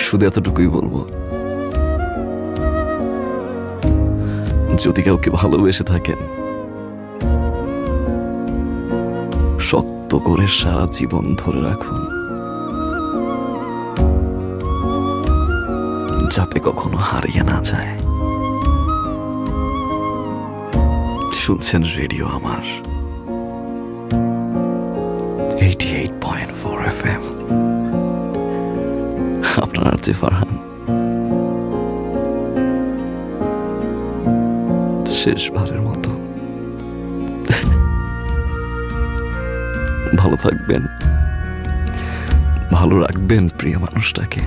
শুধু এতটুকুই বলবো, যদি কাউকে ভালোবেসে থাকেন, শক্ত করে সারা জীবন ধরে রাখুন, যাতে কখনো হারিয়ে না যায়। শুনছেন রেডিও আমার 88.4 FM। আপনার আরজে ফারহান। শেষবারের মতো ভালো থাকবেন, ভালো রাখবেন প্রিয় মানুষটাকে।